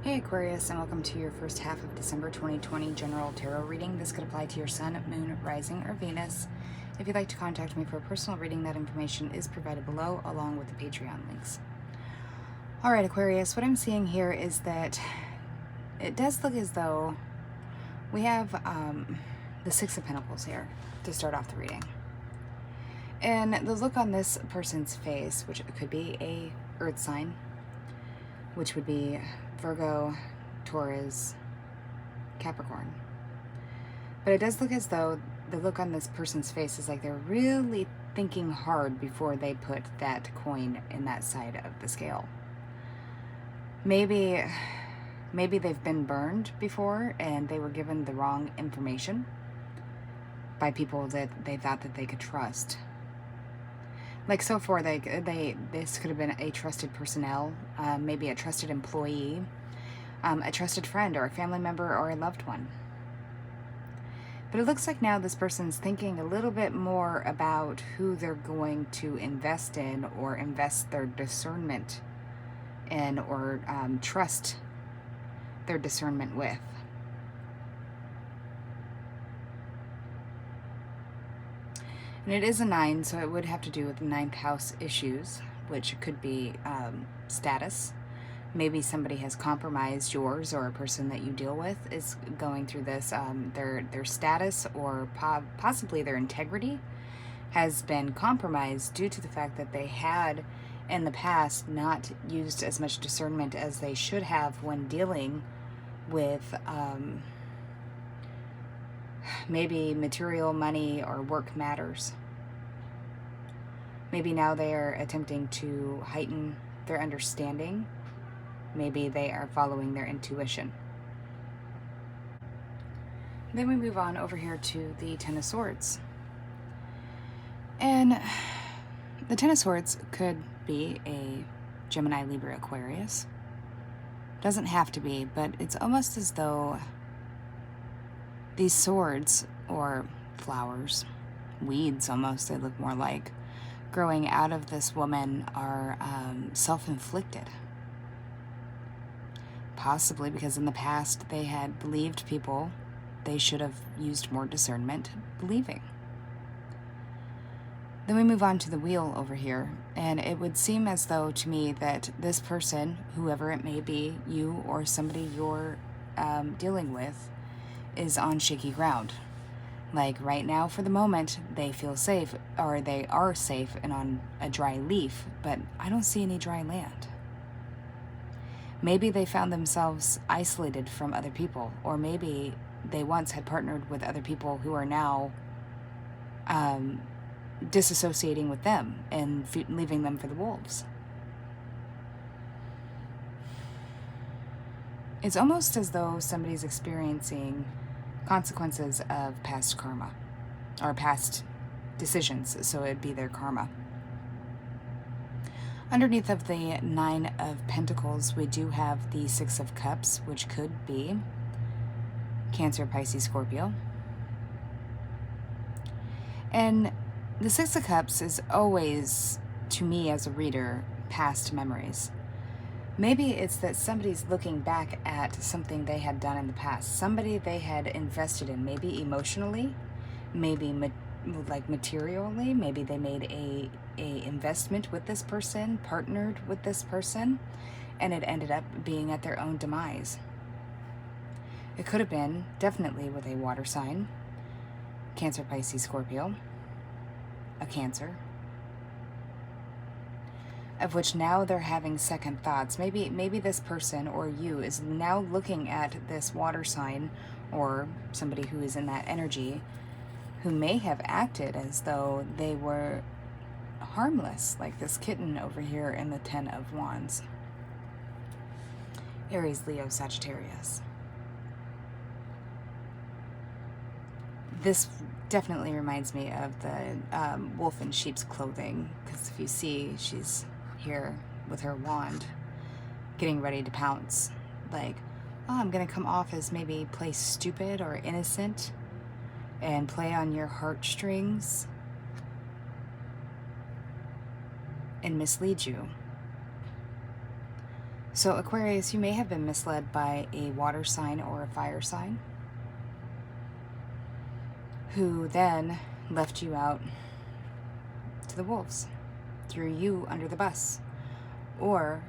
Hey Aquarius, and welcome to your first half of December 2020 general tarot reading. This could apply to your sun, moon, rising, or Venus. If you'd like to contact me for a personal reading, that information is provided below along with the Patreon links. Alright Aquarius, what I'm seeing here is that it does look as though we have the Six of Pentacles here to start off the reading. And the look on this person's face, which could be a earth sign, which would be Virgo, Taurus, Capricorn. But it does look as though the look on this person's face is like they're really thinking hard before they put that coin in that side of the scale. Maybe they've been burned before and they were given the wrong information by people that they thought that they could trust. Like so far, this could have been a trusted personnel, maybe a trusted employee, a trusted friend or a family member or a loved one. But it looks like now this person's thinking a little bit more about who they're going to invest in or invest their discernment in or trust their discernment with. And it is a 9, so it would have to do with the 9th house issues, which could be status. Maybe somebody has compromised yours, or a person that you deal with is going through this. Their status or possibly their integrity has been compromised due to the fact that they had in the past not used as much discernment as they should have when dealing with maybe material, money, or work matters. Maybe now they are attempting to heighten their understanding. Maybe they are following their intuition. Then we move on over here to the Ten of Swords. And the Ten of Swords could be a Gemini, Libra, Aquarius. Doesn't have to be, but it's almost as though these swords, or flowers, weeds almost, they look more like, growing out of this woman are self-inflicted. Possibly because in the past they had believed people they should have used more discernment believing. Then we move on to the wheel over here, and it would seem as though to me that this person, whoever it may be, you or somebody you're dealing with, is on shaky ground. Like right now, for the moment, they feel safe, or they are safe and on a dry leaf, but I don't see any dry land. Maybe they found themselves isolated from other people, or maybe they once had partnered with other people who are now disassociating with them and leaving them for the wolves. It's almost as though somebody's experiencing consequences of past karma or past decisions, so it'd be their karma. Underneath of the 9 of Pentacles, we do have the 6 of Cups, which could be Cancer, Pisces, Scorpio. And the 6 of Cups is always, to me as a reader, past memories. Maybe it's that somebody's looking back at something they had done in the past, somebody they had invested in, maybe emotionally, maybe like materially, maybe they made a investment with this person, partnered with this person, and it ended up being at their own demise. It could have been definitely with a water sign, Cancer, Pisces, Scorpio, a Cancer, of which now they're having second thoughts. Maybe this person or you is now looking at this water sign or somebody who is in that energy who may have acted as though they were harmless, like this kitten over here in the 10 of Wands. Aries, Leo, Sagittarius. This definitely reminds me of the wolf in sheep's clothing, because if you see, she's here with her wand getting ready to pounce, like, oh, I'm gonna come off as maybe play stupid or innocent and play on your heartstrings and mislead you. So Aquarius, you may have been misled by a water sign or a fire sign who then left you out to the wolves, threw you under the bus. Or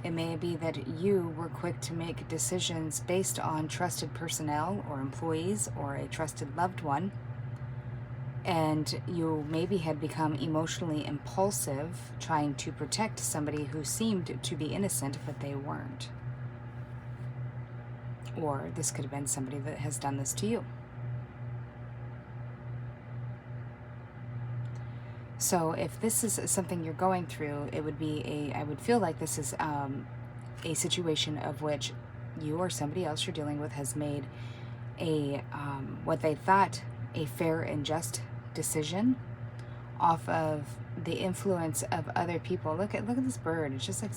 it may be that you were quick to make decisions based on trusted personnel or employees or a trusted loved one, and you maybe had become emotionally impulsive trying to protect somebody who seemed to be innocent but they weren't. Or this could have been somebody that has done this to you. So if this is something you're going through, it would be I would feel like this is a situation of which you or somebody else you're dealing with has made what they thought a fair and just decision off of the influence of other people. Look at this bird. It's just like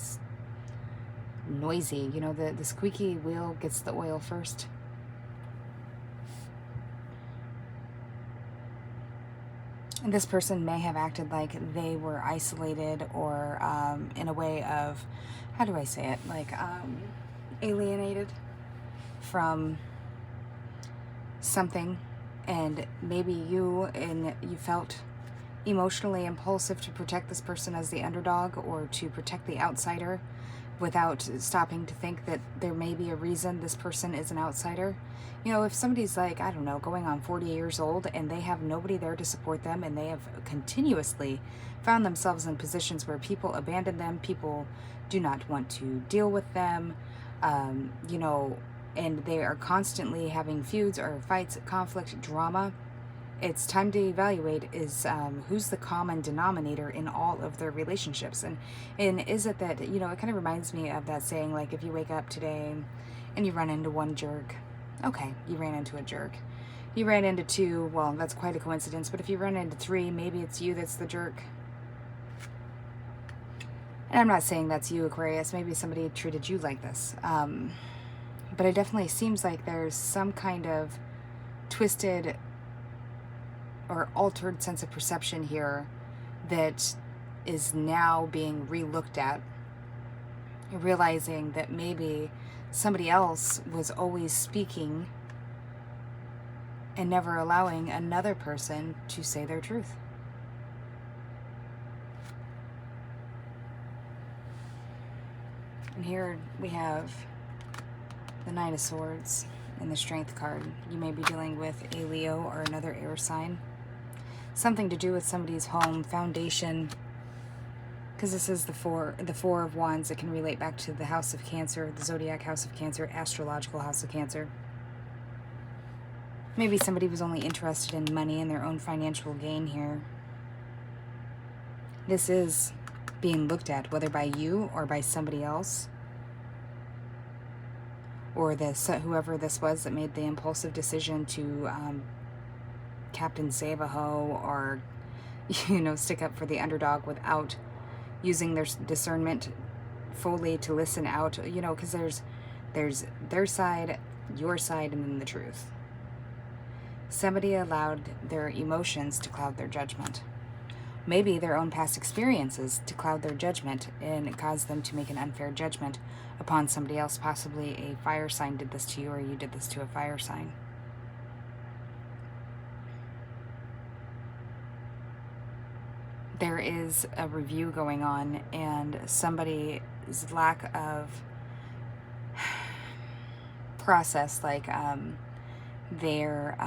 noisy. You know, the squeaky wheel gets the oil first. And this person may have acted like they were isolated or in a way of, how do I say it, like alienated from something. And maybe you felt emotionally impulsive to protect this person as the underdog or to protect the outsider without stopping to think that there may be a reason this person is an outsider. You know, if somebody's like, I don't know, going on 40 years old and they have nobody there to support them and they have continuously found themselves in positions where people abandon them, people do not want to deal with them, you know, and they are constantly having feuds or fights, conflict, drama, it's time to evaluate is who's the common denominator in all of their relationships. And is it that, you know, it kind of reminds me of that saying, like, if you wake up today and you run into one jerk, okay, you ran into a jerk. You ran into two, well, that's quite a coincidence, but if you run into three, maybe it's you that's the jerk. And I'm not saying that's you, Aquarius. Maybe somebody treated you like this. But it definitely seems like there's some kind of twisted or altered sense of perception here that is now being re-looked at. You're realizing that maybe somebody else was always speaking and never allowing another person to say their truth. And here we have the Nine of Swords and the Strength card. You may be dealing with a Leo or another air sign. Something to do with somebody's home, foundation, because this is the Four of Wands. It can relate back to the House of Cancer, the Zodiac House of Cancer, astrological House of Cancer. Maybe somebody was only interested in money and their own financial gain here. This is being looked at, whether by you or by somebody else, or whoever this was that made the impulsive decision to Captain Save-A-Ho, or, you know, stick up for the underdog without using their discernment fully to listen out, you know, because there's their side, your side, and then the truth. Somebody allowed their emotions to cloud their judgment. Maybe their own past experiences to cloud their judgment and cause them to make an unfair judgment upon somebody else. Possibly a fire sign did this to you, or you did this to a fire sign. There is a review going on, and somebody's lack of process, like their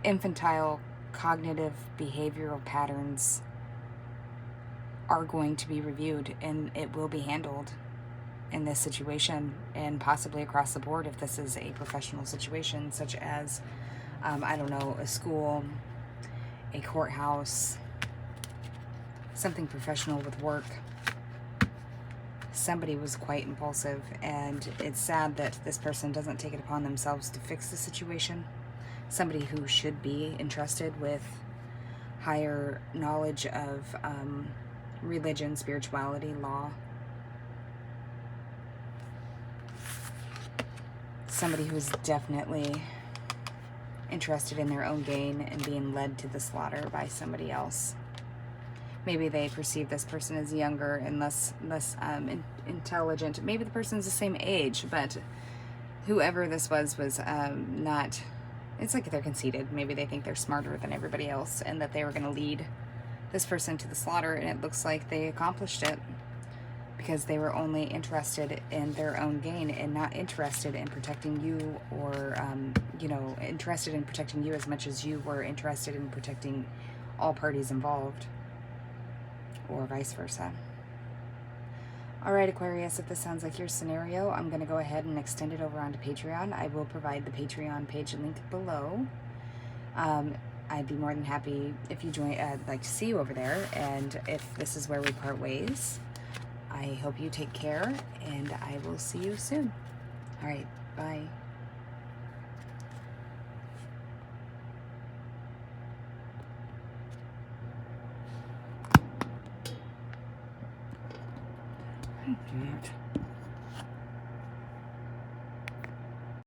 infantile cognitive behavioral patterns, are going to be reviewed, and it will be handled in this situation, and possibly across the board if this is a professional situation, such as I don't know, a school, a courthouse, something professional with work. Somebody was quite impulsive, and it's sad that this person doesn't take it upon themselves to fix the situation. Somebody who should be entrusted with higher knowledge of religion, spirituality, law. Somebody who's definitely interested in their own gain and being led to the slaughter by somebody else. Maybe they perceive this person as younger and less intelligent. Maybe the person's the same age, but whoever this was not, it's like they're conceited. Maybe they think they're smarter than everybody else and that they were going to lead this person to the slaughter, and it looks like they accomplished it because they were only interested in their own gain and not interested in protecting you, or you know, interested in protecting you as much as you were interested in protecting all parties involved, or vice versa. All right, Aquarius, if this sounds like your scenario, I'm going to go ahead and extend it over onto Patreon. I will provide the Patreon page link below. I'd be more than happy if you join. I'd like to see you over there. And if this is where we part ways, I hope you take care, and I will see you soon. All right, bye. Oh,